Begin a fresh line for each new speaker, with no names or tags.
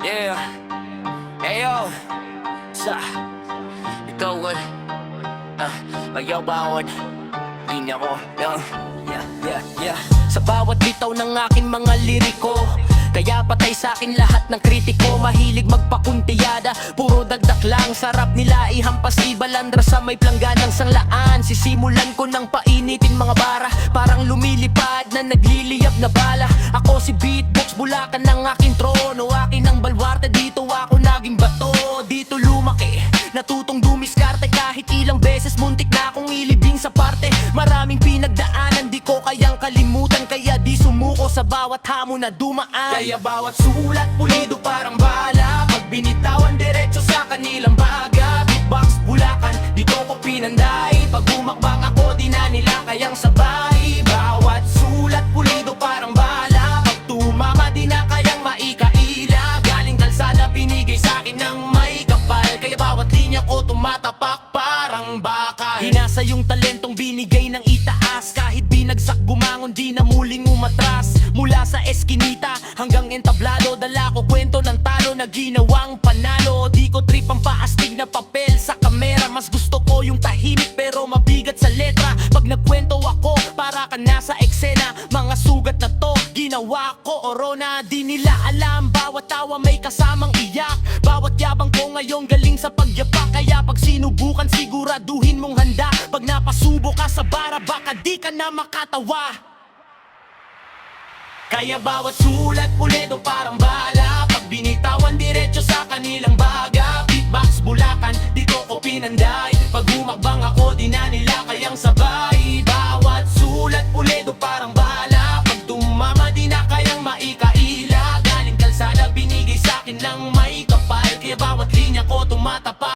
Yeah. Ayo. Sa ikaw ayaw bawat linya ko. Yeah. Sa bawat bitaw ng aking mga liriko, kaya patay sa akin lahat ng kritiko. Mahilig magpakuntiyada, puro dagdak lang. Sarap nila ihampas ibalandra sa may plangganang sanglaan. Sisimulan ko ng painitin mga bara, parang lumilipad na nagliliyab na bala. Ako si Beatbox, Bulacan ng aking trono. Akin ang balwarte, dito ako naging bato. Dito lumaki, natutong dumiskarte. Kahit ilang beses muntik na akong ilibing sa parte. Maraming pinagdaanan, di ko kayang kalimutan. Kaya di sumuko sa bawat hamon na dumaan. Kaya bawat sulat pulido parang bala. Pag binitawan diretso sa kanilang baga. Beatbox Bulacan, dito ko pinanday. Pag umakbang ako di na nila kayang sabay. Bawat sulat pulido parang bala. Pag tumama di na kayang maikaila. Galing kalsada binigay sa akin ng may kapal. Kaya bawat linya ko tumatapak parang baka. Hinasa yung talentong binigay ng itaas. Kahit binagsak bumangon di na muling umatras. Mula sa eskinita hanggang entablado, dala ko kwento ng talo na ginawang panalo. Di ko trip ang paastig na papel sa kamera. Mas gusto ko yung tahimik pero mabigat sa letra. Pag nagkwento ako para ka nasa eksena. Mga sugat na to ginawa ko orona. Di nila alam bawat tawa may kasamang iyak. Bawat yabang ko ngayon galing sa pagyapak. Kaya pag sinubukan siguraduhin mong handa. Pag napasubo ka sa bara baka di ka na makatawa. Kaya bawat sulat pulido parang bala. Pag binitawan diretso sa kanilang baga. Beatbox Bulacan, dito ko pinanday. Pag umakbang ako di na nila kayang sabay. Bawat sulat pulido parang bala. Pag tumama di na kayang maikaila. Galing kalsada binigay sa akin ng may kapal. Kaya bawat linya ko tumatapak.